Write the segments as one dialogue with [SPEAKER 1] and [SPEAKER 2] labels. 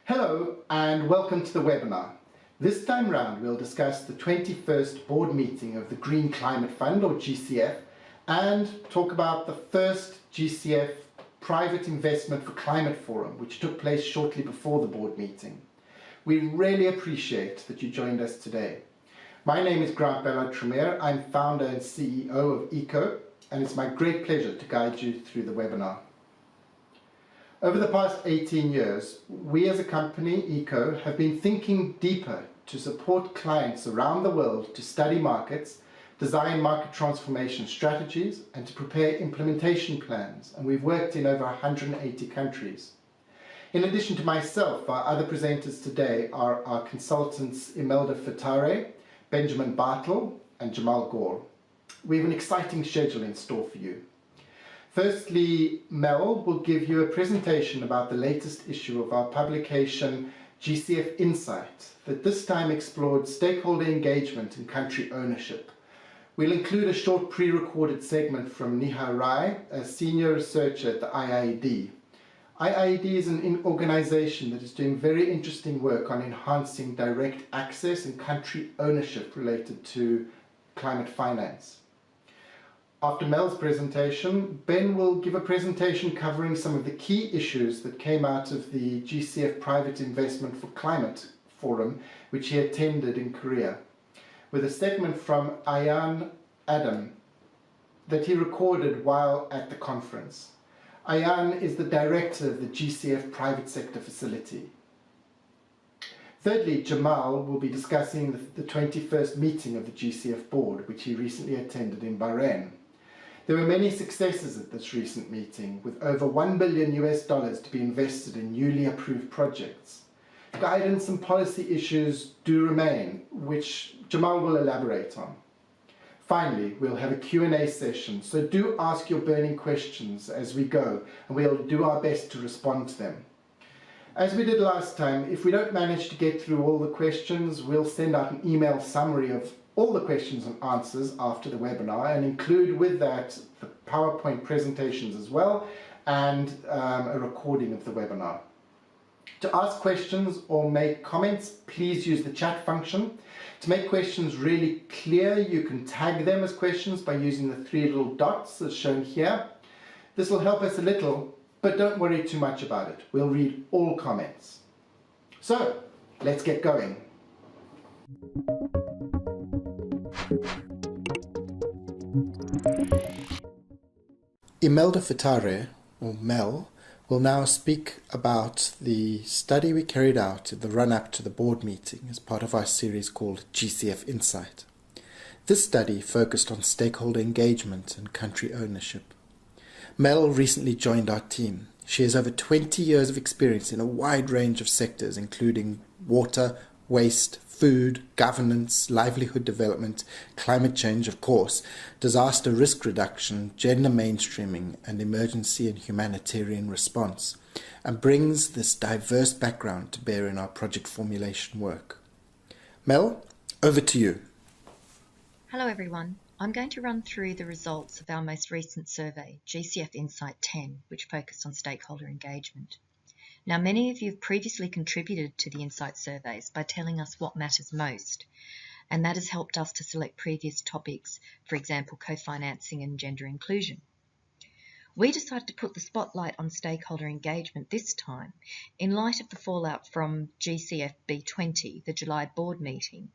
[SPEAKER 1] Hello and welcome to the webinar. This time round we'll discuss the 21st board meeting of the Green Climate Fund, or GCF, and talk about the first GCF Private Investment for Climate Forum, which took place shortly before the board meeting. We really appreciate that you joined us today. My name is Grant Ballard-Tremere. I'm founder and CEO of ECO, and it's my great pleasure to guide you through the webinar. Over the past 18 years, we as a company, ECO, have been thinking deeper to support clients around the world to study markets, design market transformation strategies, and to prepare implementation plans, and we've worked in over 180 countries. In addition to myself, our other presenters today are our consultants Imelda Fatare, Benjamin Bartle, and Jamal Gore. We have an exciting schedule in store for you. Firstly, Mel will give you a presentation about the latest issue of our publication GCF Insight, that this time explored stakeholder engagement and country ownership. We'll include a short pre-recorded segment from Niha Rai, a senior researcher at the IIED. IIED is an organization that is doing very interesting work on enhancing direct access and country ownership related to climate finance. After Mel's presentation, Ben will give a presentation covering some of the key issues that came out of the GCF Private Investment for Climate Forum, which he attended in Korea, with a segment from Ayan Adam that he recorded while at the conference. Ayan is the director of the GCF Private Sector Facility. Thirdly, Jamal will be discussing the 21st meeting of the GCF board, which he recently attended in Bahrain. There were many successes at this recent meeting, with over $1 billion to be invested in newly approved projects. Guidance and policy issues do remain, which Jamal will elaborate on. Finally, we'll have a Q&A session, so do ask your burning questions as we go, and we'll do our best to respond to them. As we did last time, if we don't manage to get through all the questions, we'll send out an email summary of all the questions and answers after the webinar and include with that the PowerPoint presentations as well and a recording of the webinar. To ask questions or make comments, please use the chat function. To make questions really clear, you can tag them as questions by using the three little dots as shown here. This will help us a little, but don't worry too much about it. We'll read all comments. So, let's get going. Imelda Fitare, or Mel, will now speak about the study we carried out in the run-up to the board meeting as part of our series called GCF Insight. This study focused on stakeholder engagement and country ownership. Mel recently joined our team. She has over 20 years of experience in a wide range of sectors, including water, waste, food, governance, livelihood development, climate change, of course, disaster risk reduction, gender mainstreaming, and emergency and humanitarian response, and brings this diverse background to bear in our project formulation work. Mel, over to you.
[SPEAKER 2] Hello everyone. I'm going to run through the results of our most recent survey, GCF Insight 10, which focused on stakeholder engagement. Now, many of you have previously contributed to the Insight surveys by telling us what matters most, and that has helped us to select previous topics, for example, co-financing and gender inclusion. We decided to put the spotlight on stakeholder engagement this time in light of the fallout from GCF B.21, the July board meeting,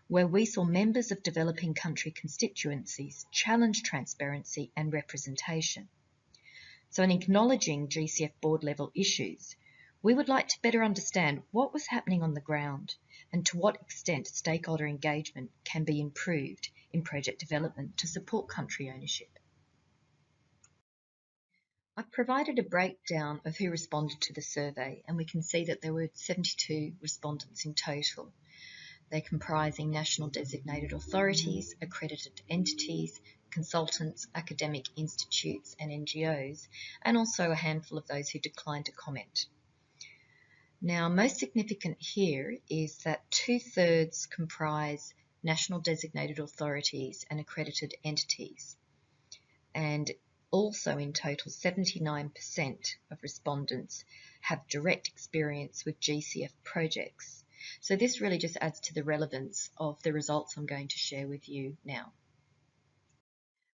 [SPEAKER 2] where we saw members of developing country constituencies challenge transparency and representation. So in acknowledging GCF board level issues, we would like to better understand what was happening on the ground and to what extent stakeholder engagement can be improved in project development to support country ownership. I've provided a breakdown of who responded to the survey, and we can see that there were 72 respondents in total. They're comprising national designated authorities, accredited entities, consultants, academic institutes and NGOs, and also a handful of those who declined to comment. Now, most significant here is that 2/3 comprise national designated authorities and accredited entities, and also in total 79% of respondents have direct experience with GCF projects. So this really just adds to the relevance of the results I'm going to share with you now.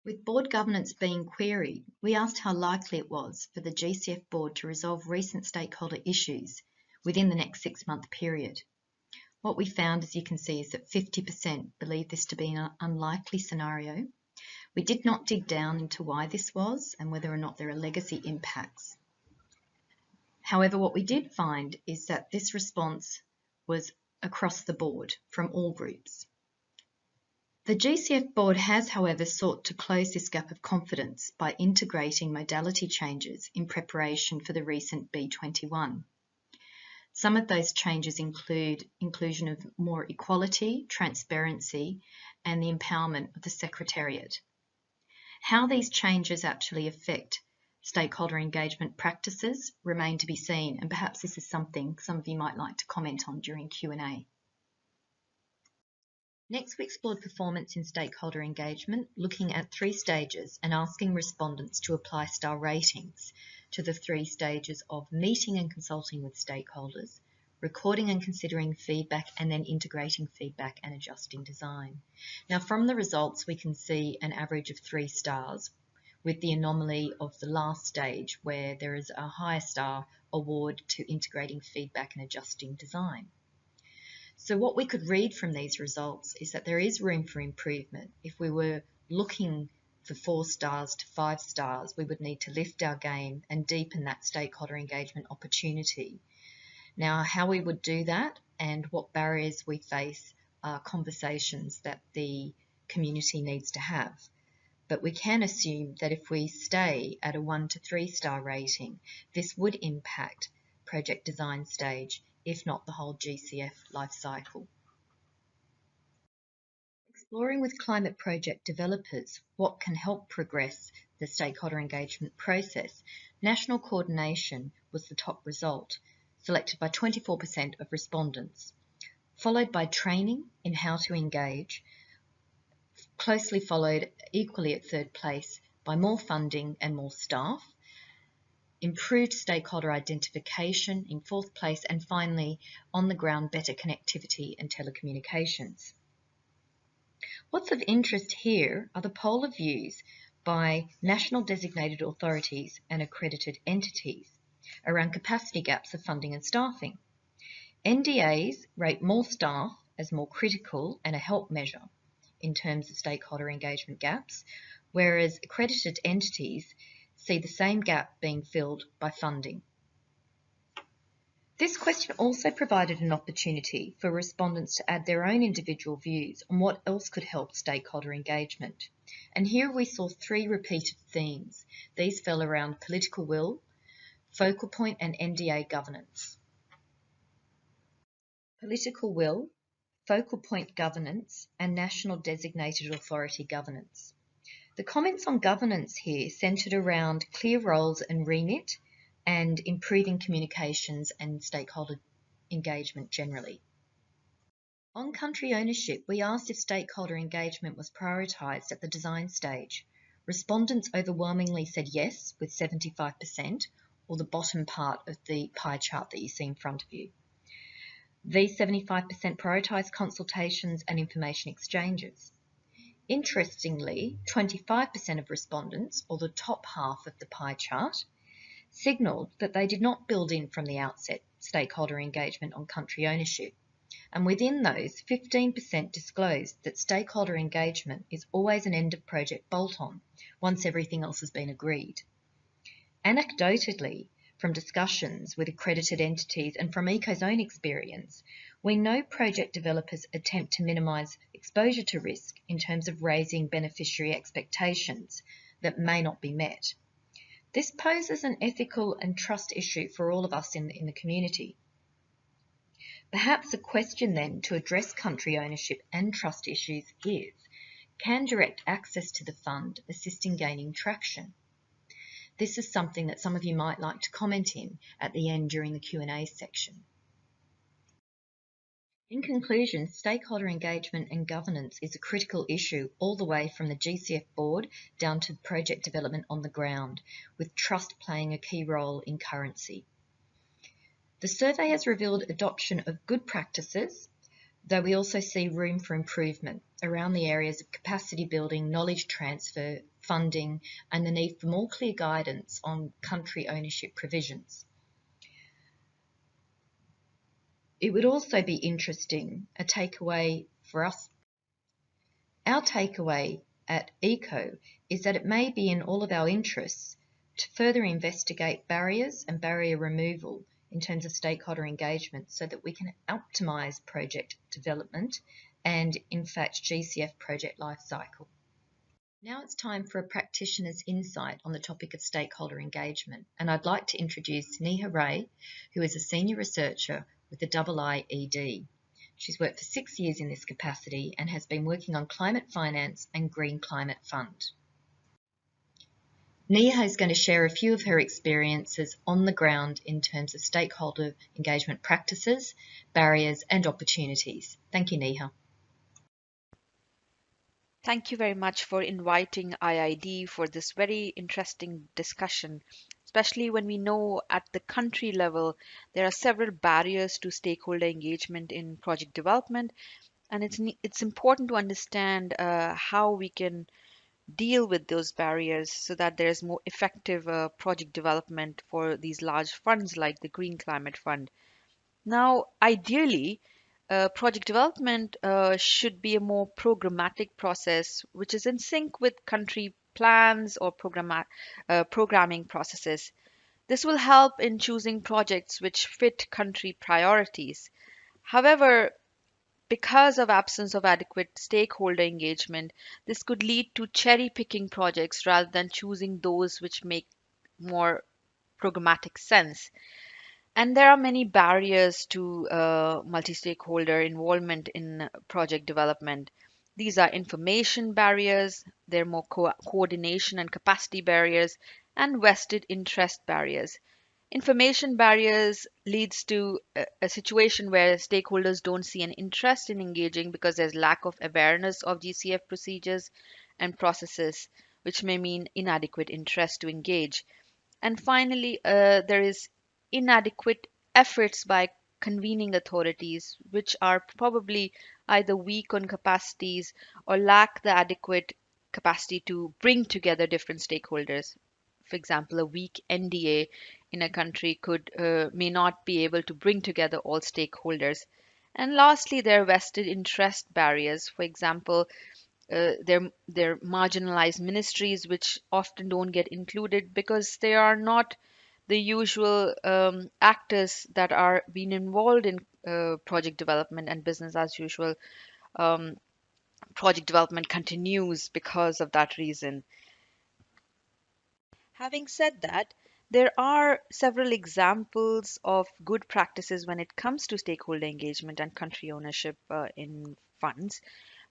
[SPEAKER 2] With board governance being queried, we asked how likely it was for the GCF board to resolve recent stakeholder issues within the next 6-month period. What we found, as you can see, is that 50% believe this to be an unlikely scenario. We did not dig down into why this was and whether or not there are legacy impacts. However, what we did find is that this response was across the board from all groups. The GCF board has, however, sought to close this gap of confidence by integrating modality changes in preparation for the recent B21. Some of those changes include inclusion of more equality, transparency, and the empowerment of the Secretariat. How these changes actually affect stakeholder engagement practices remain to be seen, and perhaps this is something some of you might like to comment on during Q&A. Next, we explored performance in stakeholder engagement, looking at 3 stages and asking respondents to apply star ratings to the 3 stages of meeting and consulting with stakeholders, recording and considering feedback, and then integrating feedback and adjusting design. Now, from the results, we can see an average of 3 stars, with the anomaly of the last stage where there is a higher star award to integrating feedback and adjusting design. So what we could read from these results is that there is room for improvement. If we were looking for 4 stars to 5 stars, we would need to lift our game and deepen that stakeholder engagement opportunity. Now, how we would do that and what barriers we face are conversations that the community needs to have. But we can assume that if we stay at a 1 to 3 star rating, this would impact project design stage, if not the whole GCF life cycle. Exploring with climate project developers what can help progress the stakeholder engagement process, national coordination was the top result. selected by 24% of respondents, followed by training in how to engage, closely followed equally at third place by more funding and more staff, improved stakeholder identification in fourth place, and finally, on the ground, better connectivity and telecommunications. What's of interest here are the polar views by national designated authorities and accredited entities around capacity gaps of funding and staffing. NDAs rate more staff as more critical and a help measure in terms of stakeholder engagement gaps, whereas accredited entities see the same gap being filled by funding. This question also provided an opportunity for respondents to add their own individual views on what else could help stakeholder engagement. And here we saw three repeated themes. These fell around political will, focal point and NDA governance. Political will, focal point governance, and national designated authority governance. The comments on governance here centred around clear roles and remit, and improving communications and stakeholder engagement generally. On country ownership, we asked if stakeholder engagement was prioritised at the design stage. Respondents overwhelmingly said yes, with 75%, or the bottom part of the pie chart that you see in front of you. These 75% prioritised consultations and information exchanges. Interestingly, 25% of respondents, or the top half of the pie chart, signalled that they did not build in from the outset stakeholder engagement on country ownership. And within those, 15% disclosed that stakeholder engagement is always an end-of-project bolt-on once everything else has been agreed. Anecdotally, from discussions with accredited entities and from ECO's own experience, we know project developers attempt to minimise exposure to risk in terms of raising beneficiary expectations that may not be met. This poses an ethical and trust issue for all of us in the community. Perhaps a question then to address country ownership and trust issues is, can direct access to the fund assist in gaining traction? This is something that some of you might like to comment in at the end during the Q&A section. In conclusion, stakeholder engagement and governance is a critical issue all the way from the GCF board down to project development on the ground, with trust playing a key role in currency. The survey has revealed adoption of good practices, though we also see room for improvement around the areas of capacity building, knowledge transfer, funding, and the need for more clear guidance on country ownership provisions. It would also be interesting, a takeaway for us. Our takeaway at ECO is that it may be in all of our interests to further investigate barriers and barrier removal in terms of stakeholder engagement so that we can optimise project development and, in fact, GCF project lifecycle. Now it's time for a practitioner's insight on the topic of stakeholder engagement, and I'd like to introduce Neha Ray, who is a senior researcher with the IIED. She's worked for 6 years in this capacity and has been working on climate finance and green climate fund. Neha is going to share a few of her experiences on the ground in terms of stakeholder engagement practices, barriers and opportunities. Thank you, Neha.
[SPEAKER 3] Thank you very much for inviting IID for this very interesting discussion, especially when we know at the country level there are several barriers to stakeholder engagement in project development, and it's important to understand how we can deal with those barriers so that there's more effective project development for these large funds like the Green Climate Fund. Now, ideally, project development should be a more programmatic process, which is in sync with country plans or programming processes. This will help in choosing projects which fit country priorities. However, because of absence of adequate stakeholder engagement, this could lead to cherry-picking projects rather than choosing those which make more programmatic sense. And there are many barriers to multi-stakeholder involvement in project development. These are information barriers, they're more coordination and capacity barriers, and vested interest barriers. Information barriers leads to a situation where stakeholders don't see an interest in engaging because there's lack of awareness of GCF procedures and processes, which may mean inadequate interest to engage. And finally, there is inadequate efforts by convening authorities, which are probably either weak on capacities or lack the adequate capacity to bring together different stakeholders. For example, a weak NDA in a country could may not be able to bring together all stakeholders. And lastly, there are vested interest barriers. For example, they're marginalized ministries which often don't get included because they are not the usual actors that are being involved in project development, and business as usual um, project development continues because of that reason. Having said that, there are several examples of good practices when it comes to stakeholder engagement and country ownership in funds.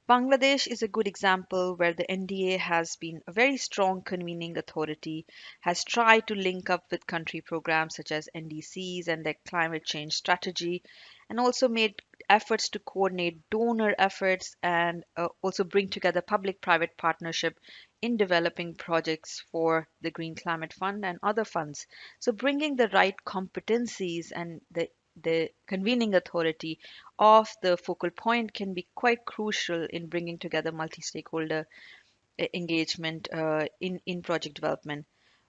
[SPEAKER 3] Bangladesh is a good example where the NDA has been a very strong convening authority, has tried to link up with country programs such as NDCs and their climate change strategy, and also made efforts to coordinate donor efforts and also bring together public private partnership in developing projects for the Green Climate Fund and other funds. So, bringing the right competencies and the convening authority of the focal point can be quite crucial in bringing together multi-stakeholder engagement in project development.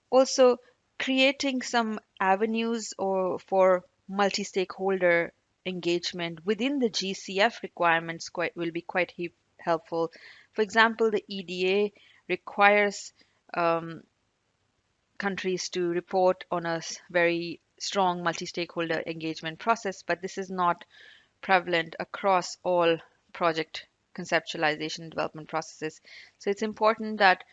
[SPEAKER 3] Also, creating some avenues or for multi-stakeholder engagement within the GCF requirements will be quite helpful. For example, the EDA requires um, countries to report on a very strong multi-stakeholder engagement process, but this is not prevalent across all project conceptualization and development processes. So it's important that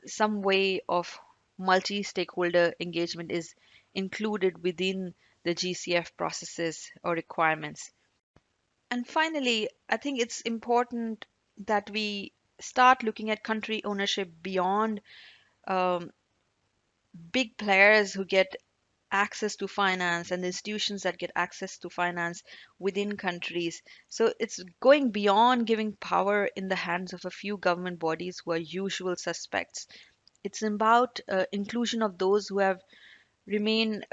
[SPEAKER 3] some way of multi stakeholder engagement is included within the GCF processes or requirements. And finally, I think it's important that we start looking at country ownership beyond um, big players who get access to finance and the institutions that get access to finance within countries. So it's going beyond giving power in the hands of a few government bodies who are usual suspects. It's about inclusion of those who have remained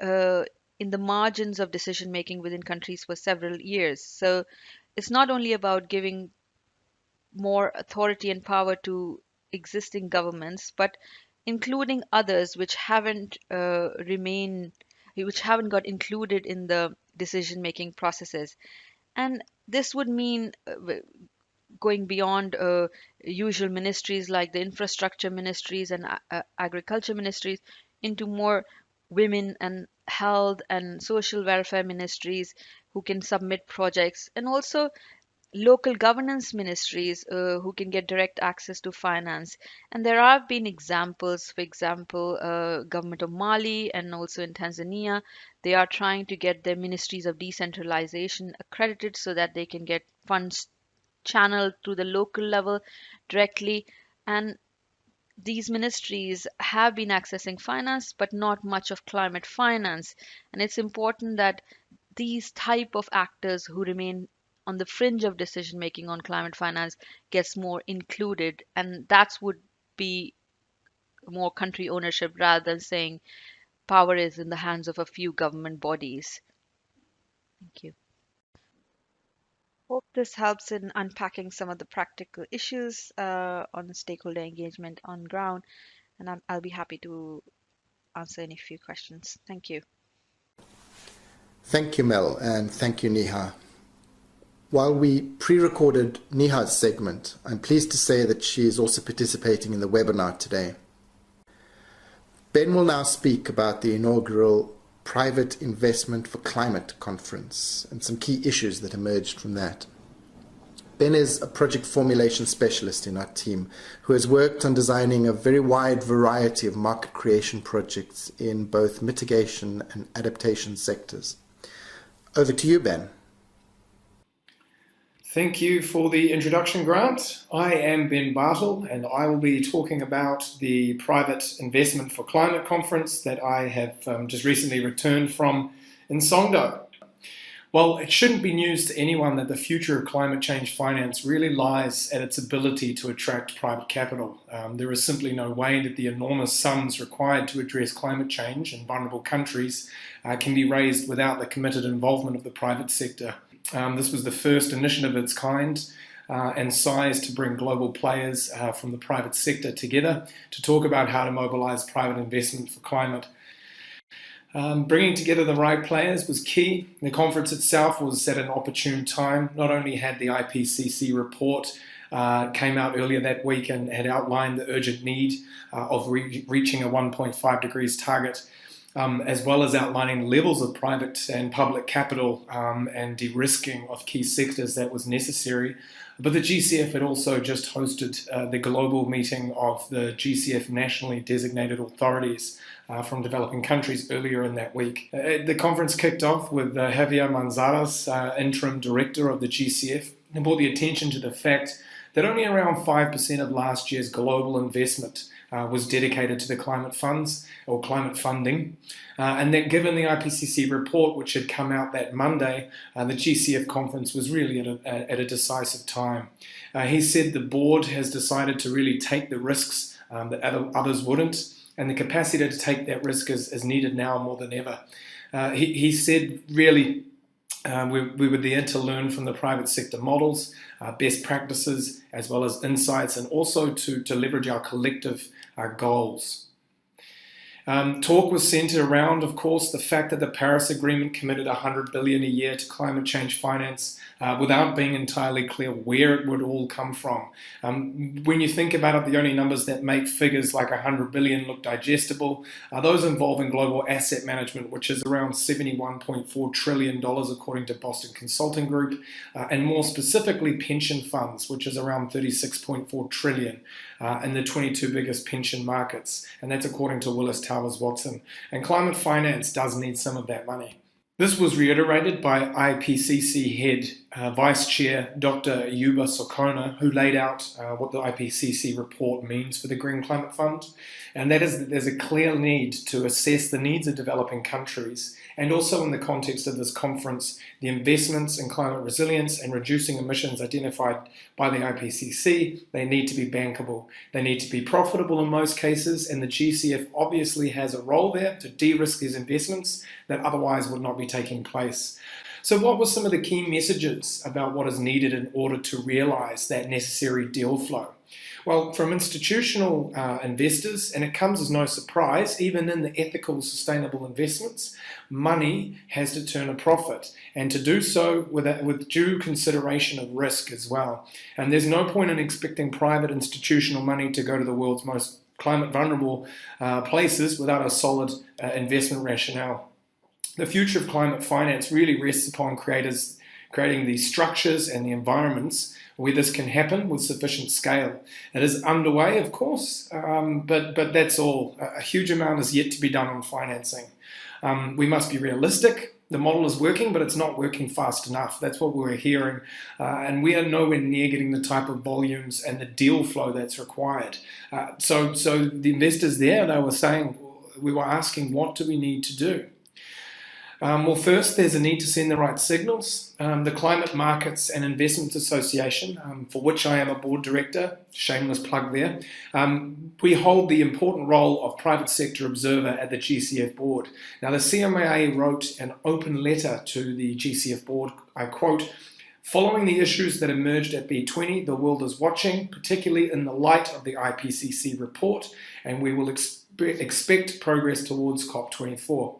[SPEAKER 3] in the margins of decision making within countries for several years. So it's not only about giving more authority and power to existing governments, but including others which haven't got included in the decision making processes. And this would mean going beyond usual ministries like the infrastructure ministries and agriculture ministries into more women and health and social welfare ministries who can submit projects, and also local governance ministries who can get direct access to finance. And there have been examples, for example, government of Mali and also in Tanzania, they are trying to get their ministries of decentralization accredited so that they can get funds channeled to the local level directly. And these ministries have been accessing finance but not much of climate finance. And it's important that these type of actors who remain on the fringe of decision making on climate finance gets more included, and that would be more country ownership rather than saying power is in the hands of a few government bodies. Thank you. Hope this helps in unpacking some of the practical issues on stakeholder engagement on ground, and I'll be happy to answer any few questions. Thank you.
[SPEAKER 1] Thank you, Mel, and thank you, Neha. While we pre-recorded Neha's segment, I'm pleased to say that she is also participating in the webinar today. Ben will now speak about the inaugural Private Investment for Climate conference and some key issues that emerged from that. Ben is a project formulation specialist in our team who has worked on designing a very wide variety of market creation projects in both mitigation and adaptation sectors. Over to you, Ben.
[SPEAKER 4] Thank you for the introduction, Grant. I am Ben Bartle, and I will be talking about the Private Investment for Climate conference that I have just recently returned from in Songdo. Well, it shouldn't be news to anyone that the future of climate change finance really lies at its ability to attract private capital. There is simply no way that the enormous sums required to address climate change in vulnerable countries can be raised without the committed involvement of the private sector. This was the first initiative of its kind and size to bring global players from the private sector together to talk about how to mobilize private investment for climate. Bringing together the right players was key. The conference itself was at an opportune time. Not only had the IPCC report came out earlier that week and had outlined the urgent need of reaching a 1.5 degrees target, as well as outlining levels of private and public capital and de-risking of key sectors that was necessary. But the GCF had also just hosted the global meeting of the GCF nationally designated authorities from developing countries earlier in that week. The conference kicked off with Javier Manzares, interim director of the GCF, and brought the attention to the fact that only around 5% of last year's global investment was dedicated to the climate funds or climate funding, and that given the IPCC report, which had come out that Monday, the GCF conference was really at a decisive time. He said the board has decided to really take the risks that others wouldn't, and the capacity to take that risk is needed now more than ever. He said really we were there to learn from the private sector models, best practices, as well as insights, and also to leverage our collective goals. Talk was centered around, of course, the fact that the Paris Agreement committed $100 billion a year to climate change finance without being entirely clear where it would all come from. When you think about it, the only numbers that make figures like $100 billion look digestible are those involving global asset management, which is around $71.4 trillion according to Boston Consulting Group, and more specifically pension funds, which is around $36.4 trillion in the 22 biggest pension markets, and that's according to Willis Towers Watson. And climate finance does need some of that money. This was reiterated by IPCC head Vice Chair Dr. Yuba Sokona, who laid out what the IPCC report means for the Green Climate Fund, and that is that there's a clear need to assess the needs of developing countries, and also in the context of this conference, the investments in climate resilience and reducing emissions identified by the IPCC, they need to be bankable. They need to be profitable in most cases, and the GCF obviously has a role there to de-risk these investments that otherwise would not be taking place. So what were some of the key messages about what is needed in order to realize that necessary deal flow? Well, from institutional investors, and it comes as no surprise, even in the ethical, sustainable investments, money has to turn a profit, and to do so with due consideration of risk as well. And there's no point in expecting private institutional money to go to the world's most climate vulnerable places without a solid investment rationale. The future of climate finance really rests upon creating the structures and the environments where this can happen with sufficient scale. It is underway, of course, but that's all. A huge amount is yet to be done on financing. We must be realistic. The model is working, but it's not working fast enough. That's what we're hearing. And we are nowhere near getting the type of volumes and the deal flow that's required. So the investors there, we were asking, what do we need to do? Well, first, there's a need to send the right signals. The Climate Markets and Investments Association, for which I am a board director, shameless plug there, we hold the important role of private sector observer at the GCF board. Now, the CMA wrote an open letter to the GCF board, I quote, "Following the issues that emerged at B20, the world is watching, particularly in the light of the IPCC report, and we will expect progress towards COP24.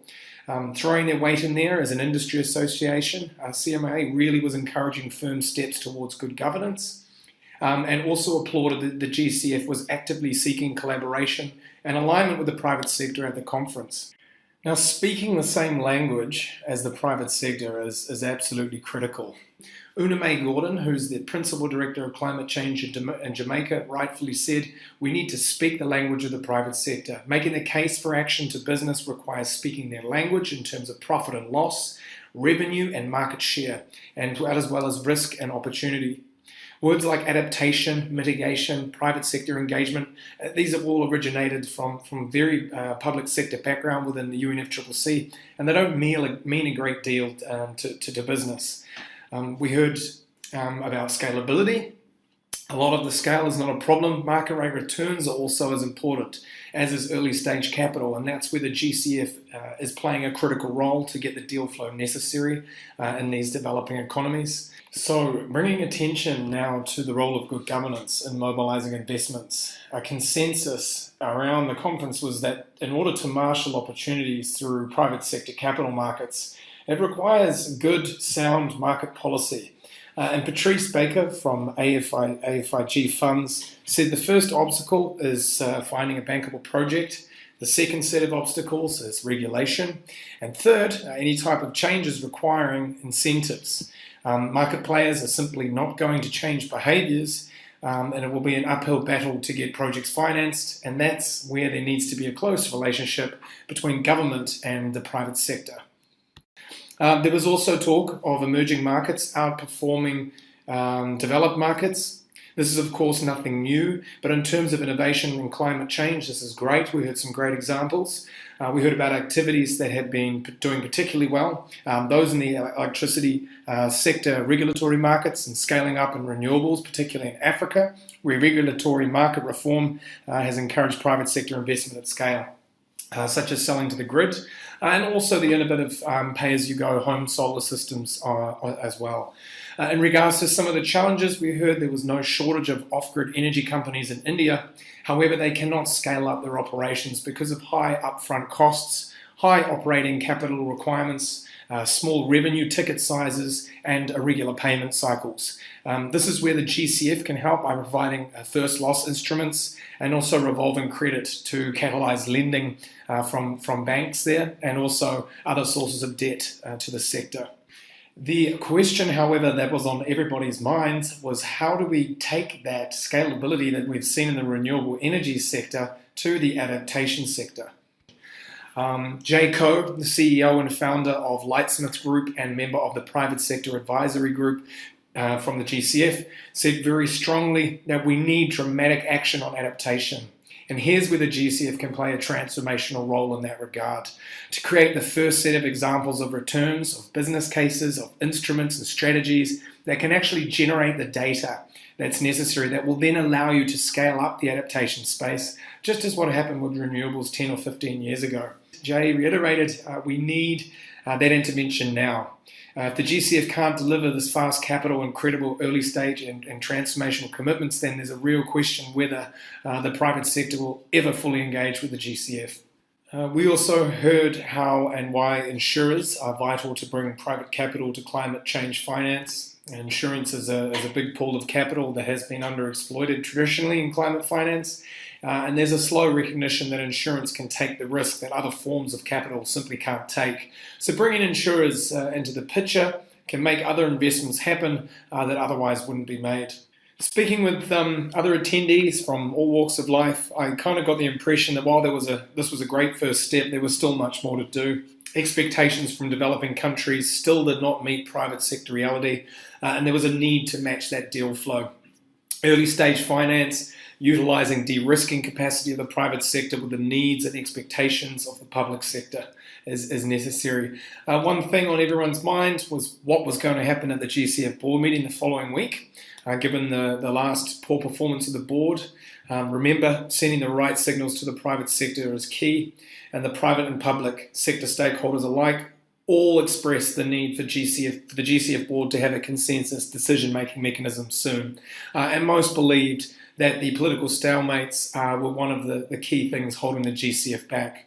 [SPEAKER 4] Throwing their weight in there as an industry association, CMA really was encouraging firm steps towards good governance, and also applauded that the GCF was actively seeking collaboration and alignment with the private sector at the conference. Now, speaking the same language as the private sector is absolutely critical. Una May Gordon, who's the Principal Director of Climate Change in Jamaica, rightfully said, "We need to speak the language of the private sector. Making the case for action to business requires speaking their language in terms of profit and loss, revenue and market share, and as well as risk and opportunity. Words like adaptation, mitigation, private sector engagement, these have all originated from very public sector background within the UNFCCC, and they don't mean a great deal to business. We heard about scalability. A lot of the scale is not a problem. Market rate returns are also as important, as is early stage capital, and that's where the GCF is playing a critical role to get the deal flow necessary in these developing economies. So, bringing attention now to the role of good governance in mobilising investments. A consensus around the conference was that in order to marshal opportunities through private sector capital markets, it requires good, sound market policy. And Patrice Baker from AFIG Funds said the first obstacle is finding a bankable project. The second set of obstacles is regulation. And third, any type of changes requiring incentives. Market players are simply not going to change behaviours, and it will be an uphill battle to get projects financed, and that's where there needs to be a close relationship between government and the private sector. There was also talk of emerging markets outperforming developed markets. This is, of course, nothing new, but in terms of innovation and climate change, this is great. We heard some great examples. We heard about activities that have been doing particularly well, those in the electricity sector regulatory markets and scaling up in renewables, particularly in Africa, where regulatory market reform has encouraged private sector investment at scale, such as selling to the grid, and also the innovative pay-as-you-go home solar systems as well. In regards to some of the challenges, we heard there was no shortage of off-grid energy companies in India. However, they cannot scale up their operations because of high upfront costs, high operating capital requirements, small revenue ticket sizes, and irregular payment cycles. This is where the GCF can help by providing first loss instruments and also revolving credit to catalyse lending from banks there, and also other sources of debt to the sector. The question, however, that was on everybody's minds was how do we take that scalability that we've seen in the renewable energy sector to the adaptation sector? Jay Coe, the CEO and founder of Lightsmith Group and member of the Private Sector Advisory Group from the GCF, said very strongly that we need dramatic action on adaptation. And here's where the GCF can play a transformational role in that regard, to create the first set of examples of returns, of business cases, of instruments and strategies that can actually generate the data that's necessary that will then allow you to scale up the adaptation space, just as what happened with renewables 10 or 15 years ago. Jay reiterated we need that intervention now. If the GCF can't deliver this fast capital and credible early stage and transformational commitments, then there's a real question whether the private sector will ever fully engage with the GCF. We also heard how and why insurers are vital to bring private capital to climate change finance. Insurance is a big pool of capital that has been underexploited traditionally in climate finance. And there's a slow recognition that insurance can take the risk that other forms of capital simply can't take. So bringing insurers into the picture can make other investments happen that otherwise wouldn't be made. Speaking with other attendees from all walks of life, I kind of got the impression that while this was a great first step, there was still much more to do. Expectations from developing countries still did not meet private sector reality, and there was a need to match that deal flow. Early stage finance, utilising de-risking capacity of the private sector with the needs and expectations of the public sector is necessary. One thing on everyone's mind was what was going to happen at the GCF board meeting the following week, given the last poor performance of the board. Remember, sending the right signals to the private sector is key, and the private and public sector stakeholders alike all expressed the need for the GCF board to have a consensus decision-making mechanism soon. And most believed that the political stalemates were one of the key things holding the GCF back.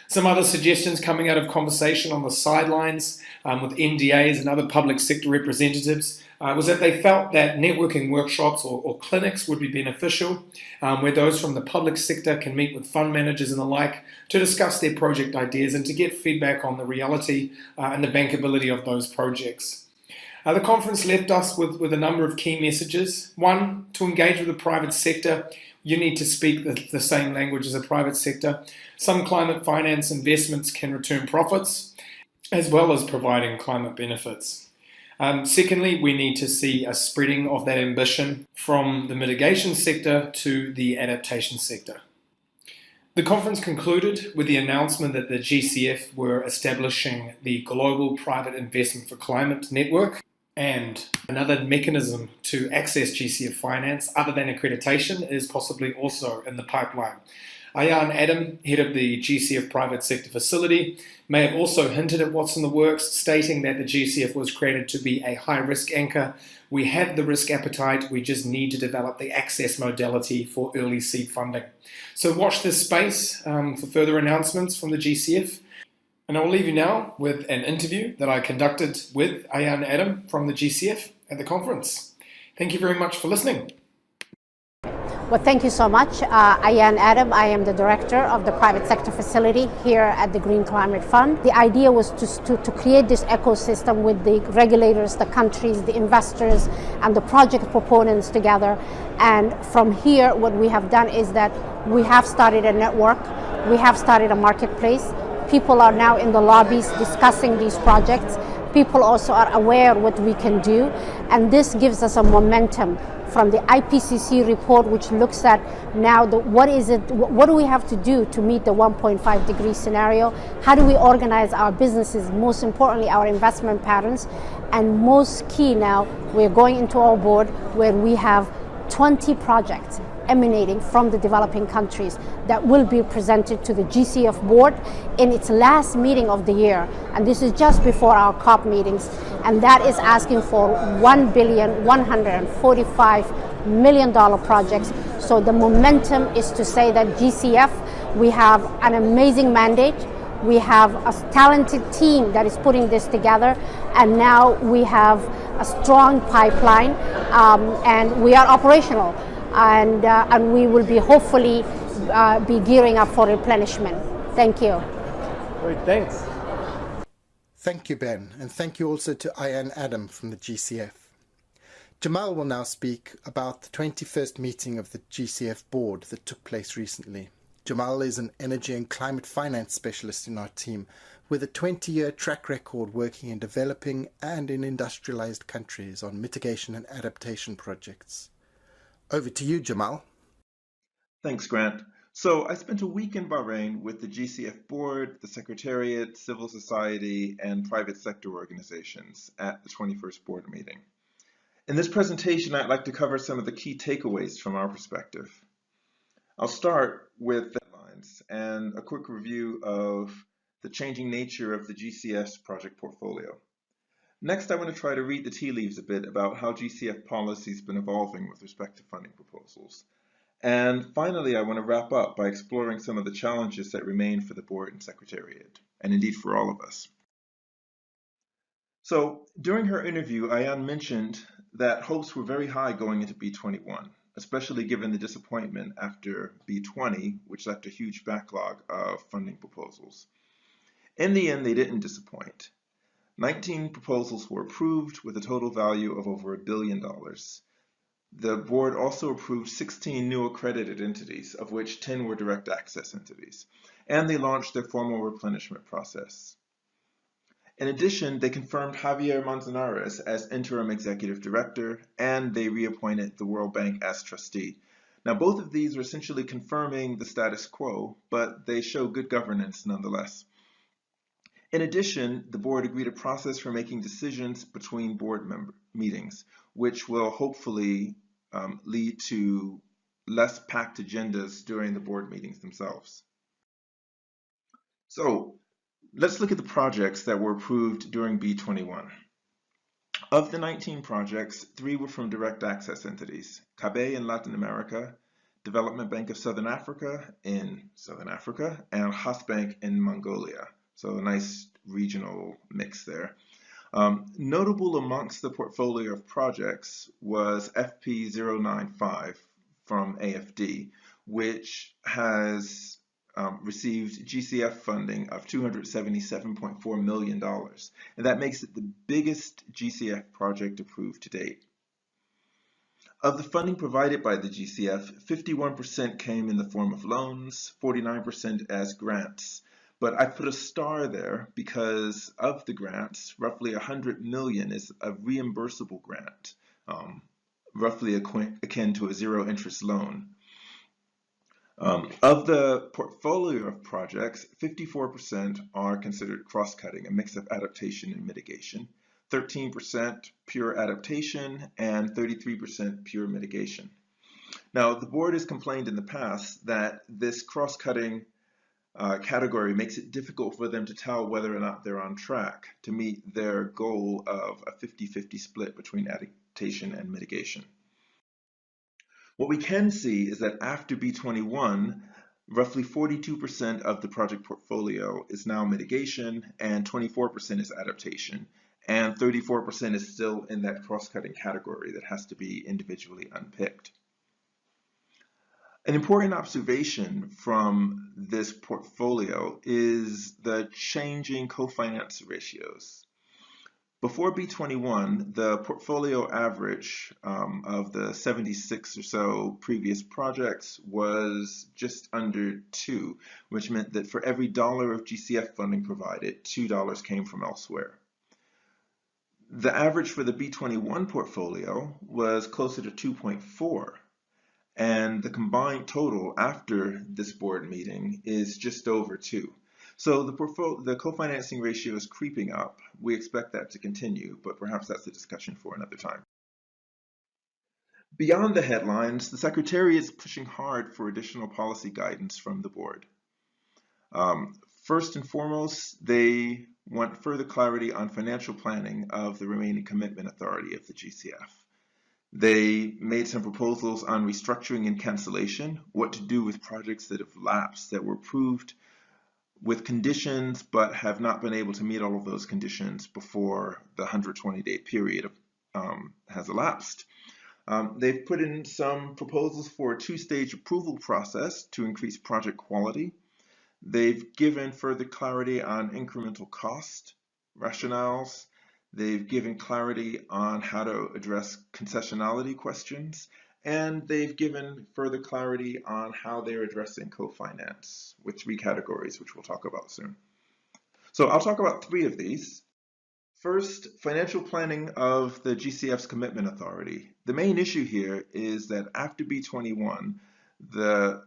[SPEAKER 4] Some other suggestions coming out of conversation on the sidelines with NDAs and other public sector representatives was that they felt that networking workshops or clinics would be beneficial, where those from the public sector can meet with fund managers and the like to discuss their project ideas and to get feedback on the reality and the bankability of those projects. The conference left us with a number of key messages. One, to engage with the private sector, you need to speak the same language as the private sector. Some climate finance investments can return profits, as well as providing climate benefits. Secondly, we need to see a spreading of that ambition from the mitigation sector to the adaptation sector. The conference concluded with the announcement that the GCF were establishing the Global Private Investment for Climate Network, and another mechanism to access GCF finance other than accreditation is possibly also in the pipeline. Ayan Adam, head of the GCF Private Sector Facility, may have also hinted at what's in the works, stating that the GCF was created to be a high-risk anchor. We have the risk appetite, we just need to develop the access modality for early seed funding. So watch this space for further announcements from the GCF. And I'll leave you now with an interview that I conducted with Ayan Adam from the GCF at the conference. Thank you very much for listening.
[SPEAKER 5] Well, thank you so much. Ayan Adam, I am the director of the private sector facility here at the Green Climate Fund. The idea was to create this ecosystem with the regulators, the countries, the investors, and the project proponents together. And from here, what we have done is that we have started a network, we have started a marketplace. People are now in the lobbies discussing these projects. People also are aware what we can do, and this gives us a momentum from the IPCC report, which looks at now what do we have to do to meet the 1.5 degree scenario? How do we organize our businesses, most importantly our investment patterns? And most key now, we're going into our board where we have 20 projects emanating from the developing countries that will be presented to the GCF board in its last meeting of the year. And this is just before our COP meetings. And that is asking for $1,145 million projects. So the momentum is to say that GCF, we have an amazing mandate. We have a talented team that is putting this together. And now we have a strong pipeline and we are operational. And we will be hopefully be gearing up for replenishment. Thank you.
[SPEAKER 4] Great, thanks.
[SPEAKER 1] Thank you, Ben, and thank you also to Ayan Adam from the GCF. Jamal will now speak about the 21st meeting of the GCF board that took place recently. Jamal is an energy and climate finance specialist in our team with a 20-year track record working in developing and in industrialized countries on mitigation and adaptation projects. Over to you, Jamal.
[SPEAKER 6] Thanks, Grant. So I spent a week in Bahrain with the GCF board, the Secretariat, civil society, and private sector organizations at the 21st board meeting. In this presentation, I'd like to cover some of the key takeaways from our perspective. I'll start with deadlines and a quick review of the changing nature of the GCF's project portfolio. Next, I want to try to read the tea leaves a bit about how GCF policy has been evolving with respect to funding proposals. And finally, I want to wrap up by exploring some of the challenges that remain for the board and secretariat, and indeed for all of us. So, during her interview, Ayan mentioned that hopes were very high going into B21, especially given the disappointment after B20, which left a huge backlog of funding proposals. In the end, they didn't disappoint. 19 proposals were approved with a total value of over $1 billion. The board also approved 16 new accredited entities, of which 10 were direct access entities, and they launched their formal replenishment process. In addition, they confirmed Javier Manzanares as interim executive director, and they reappointed the World Bank as trustee. Now, both of these are essentially confirming the status quo, but they show good governance nonetheless. In addition, the board agreed a process for making decisions between board meetings, which will hopefully lead to less packed agendas during the board meetings themselves. So let's look at the projects that were approved during B21. Of the 19 projects, 3 were from direct access entities: CABE in Latin America, Development Bank of Southern Africa in Southern Africa, and Hasbank in Mongolia. So a nice regional mix there. Notable amongst the portfolio of projects was FP095 from AFD, which has received GCF funding of $277.4 million, and that makes it the biggest GCF project approved to date. Of the funding provided by the GCF, 51% came in the form of loans, 49% as grants, But I put a star there because of the grants, roughly 100 million is a reimbursable grant, roughly akin to a zero interest loan. Of the portfolio of projects, 54% are considered cross-cutting, a mix of adaptation and mitigation, 13% pure adaptation, and 33% pure mitigation. Now, the board has complained in the past that this cross-cutting category makes it difficult for them to tell whether or not they're on track to meet their goal of a 50-50 split between adaptation and mitigation. What we can see is that after B21, roughly 42% of the project portfolio is now mitigation and 24% is adaptation, and 34% is still in that cross-cutting category that has to be individually unpicked. An important observation from this portfolio is the changing co-finance ratios. Before B21, the portfolio average of the 76 or so previous projects was just under 2, which meant that for every dollar of GCF funding provided, $2 came from elsewhere. The average for the B21 portfolio was closer to 2.4. And the combined total after this board meeting is just over 2. So the co-financing ratio is creeping up. We expect that to continue, but perhaps that's a discussion for another time. Beyond the headlines, the Secretariat is pushing hard for additional policy guidance from the board. First and foremost, they want further clarity on financial planning of the remaining commitment authority of the GCF. They made some proposals on restructuring and cancellation, what to do with projects that have lapsed, that were approved with conditions but have not been able to meet all of those conditions before the 120-day period has elapsed. They've put in some proposals for a two-stage approval process to increase project quality. They've given further clarity on incremental cost rationales. They've given clarity on how to address concessionality questions, and they've given further clarity on how they're addressing co-finance with 3 categories, which we'll talk about soon. So I'll talk about 3 of these. First, financial planning of the GCF's commitment authority. The main issue here is that after B21, the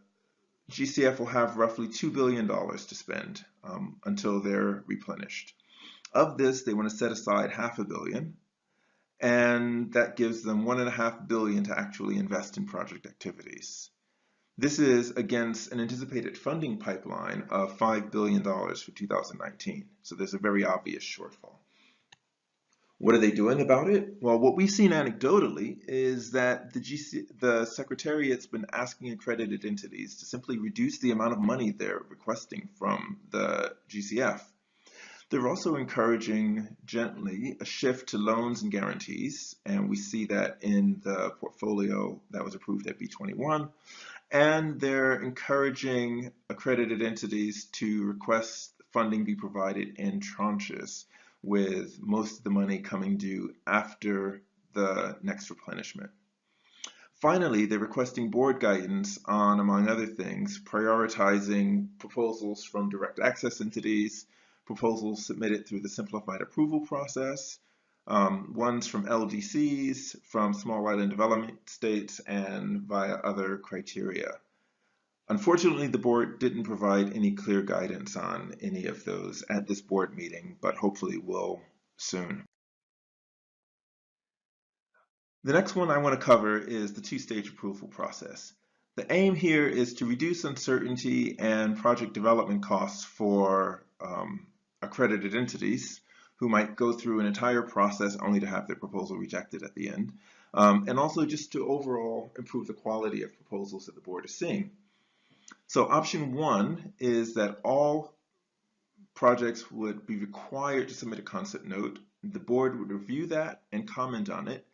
[SPEAKER 6] GCF will have roughly $2 billion to spend until they're replenished. Of this, they want to set aside $500 million, and that gives them $1.5 billion to actually invest in project activities. This is against an anticipated funding pipeline of $5 billion for 2019, so there's a very obvious shortfall. What are they doing about it? Well, what we've seen anecdotally is that the Secretariat's been asking accredited entities to simply reduce the amount of money they're requesting from the GCF. They're also encouraging gently a shift to loans and guarantees, and we see that in the portfolio that was approved at B21. And they're encouraging accredited entities to request funding be provided in tranches, with most of the money coming due after the next replenishment. Finally, they're requesting board guidance on, among other things, prioritizing proposals from direct access entities, proposals submitted through the simplified approval process, ones from LDCs, from small island development states, and via other criteria. Unfortunately, the board didn't provide any clear guidance on any of those at this board meeting, but hopefully will soon. The next one I want to cover is the two-stage approval process. The aim here is to reduce uncertainty and project development costs for accredited entities who might go through an entire process only to have their proposal rejected at the end, and also just to overall improve the quality of proposals that the board is seeing. So option 1 is that all projects would be required to submit a concept note. The board would review that and comment on it,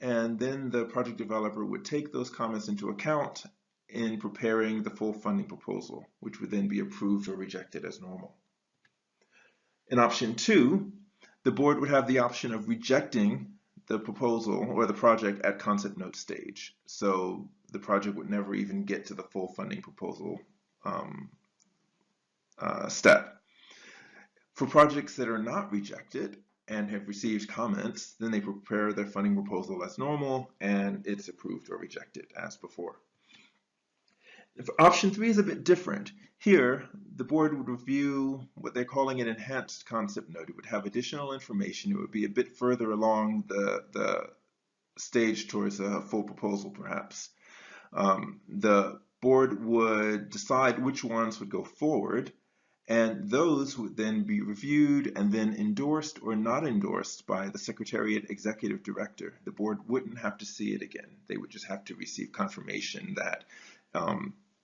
[SPEAKER 6] and then the project developer would take those comments into account in preparing the full funding proposal, which would then be approved or rejected as normal. In option 2, the board would have the option of rejecting the proposal or the project at concept note stage. So the project would never even get to the full funding proposal step. For projects that are not rejected and have received comments, then they prepare their funding proposal as normal and it's approved or rejected as before. Option 3 is a bit different. Here, the board would review what they're calling an enhanced concept note. It would have additional information. It would be a bit further along the stage towards a full proposal, perhaps. The board would decide which ones would go forward, and those would then be reviewed and then endorsed or not endorsed by the Secretariat Executive Director. The board wouldn't have to see it again. They would just have to receive confirmation that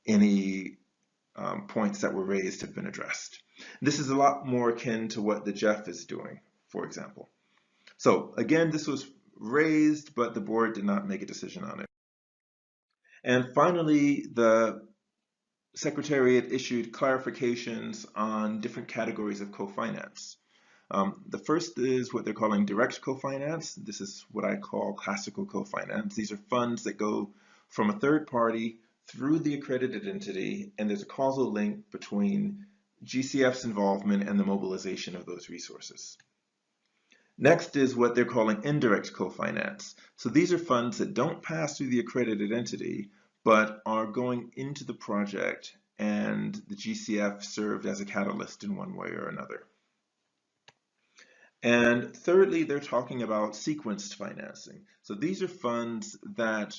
[SPEAKER 6] any points that were raised have been addressed. This is a lot more akin to what the GCF is doing, for example. So again, this was raised, but the board did not make a decision on it. And finally, the Secretariat issued clarifications on different categories of co-finance. The first is what they're calling direct co-finance. This is what I call classical co-finance. These are funds that go from a third party through the accredited entity, and there's a causal link between GCF's involvement and the mobilization of those resources. Next is what they're calling indirect co-finance. So these are funds that don't pass through the accredited entity, but are going into the project, and the GCF served as a catalyst in one way or another. And thirdly, they're talking about sequenced financing. So these are funds that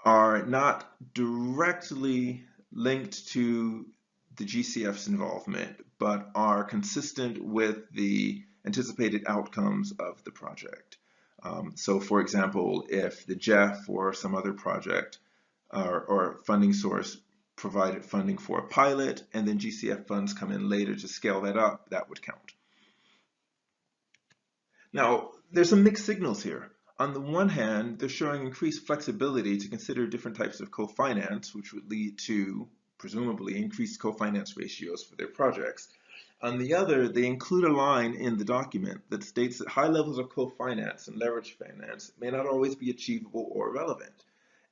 [SPEAKER 6] are not directly linked to the GCF's involvement, but are consistent with the anticipated outcomes of the project. So for example, if the GCF or some other project or funding source provided funding for a pilot and then GCF funds come in later to scale that up, that would count. Now, there's some mixed signals here. On the one hand, they're showing increased flexibility to consider different types of co-finance, which would lead to, presumably, increased co-finance ratios for their projects. On the other, they include a line in the document that states that high levels of co-finance and leverage finance may not always be achievable or relevant,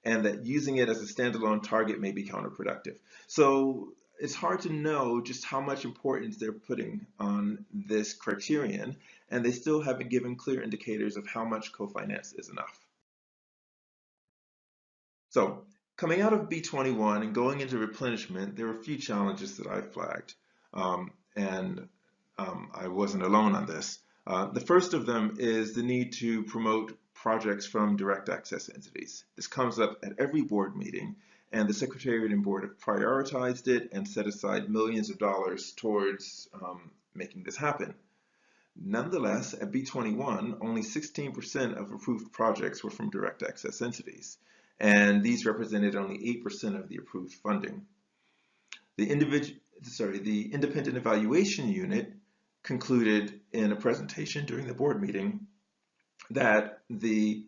[SPEAKER 6] and that using it as a standalone target may be counterproductive. So it's hard to know just how much importance they're putting on this criterion, and they still haven't given clear indicators of how much co-finance is enough. So coming out of B.21 and going into replenishment, there are a few challenges that I flagged, and I wasn't alone on this. The first of them is the need to promote projects from direct access entities. This comes up at every board meeting, and the Secretariat and Board have prioritized it and set aside millions of dollars towards making this happen. Nonetheless, at B.21, only 16% of approved projects were from direct access entities, and these represented only 8% of the approved funding. The Independent Evaluation Unit concluded in a presentation during the board meeting that the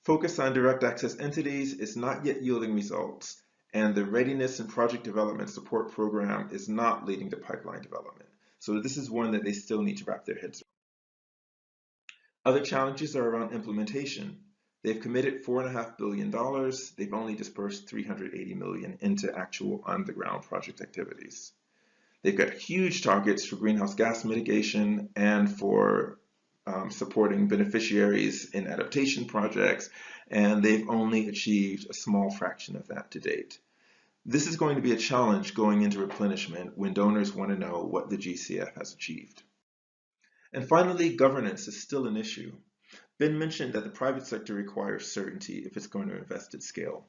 [SPEAKER 6] focus on direct access entities is not yet yielding results, and the Readiness and Project Development Support Program is not leading to pipeline development. So this is one that they still need to wrap their heads around. Other challenges are around implementation. They've committed $4.5 billion. They've only dispersed $380 million into actual on-the-ground project activities. They've got huge targets for greenhouse gas mitigation and for supporting beneficiaries in adaptation projects, and they've only achieved a small fraction of that to date. This is going to be a challenge going into replenishment when donors want to know what the GCF has achieved. And finally, governance is still an issue. Ben mentioned that the private sector requires certainty if it's going to invest at scale.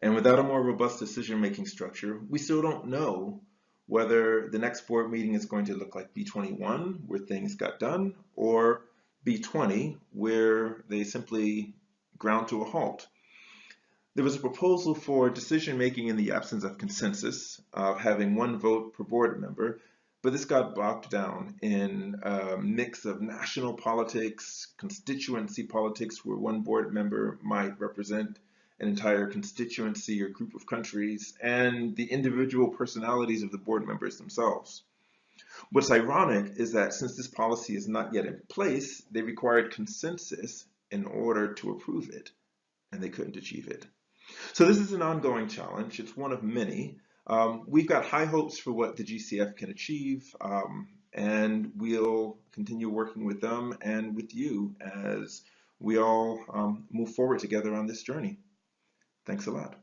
[SPEAKER 6] And without a more robust decision-making structure, we still don't know whether the next board meeting is going to look like B.21, where things got done, or B.20, where they simply ground to a halt. There was a proposal for decision-making in the absence of consensus, of having one vote per board member, but this got bogged down in a mix of national politics, constituency politics, where one board member might represent an entire constituency or group of countries, and the individual personalities of the board members themselves. What's ironic is that since this policy is not yet in place, they required consensus in order to approve it, and they couldn't achieve it. So this is an ongoing challenge. It's one of many. We've got high hopes for what the GCF can achieve, and we'll continue working with them and with you as we all move forward together on this journey. Thanks a lot.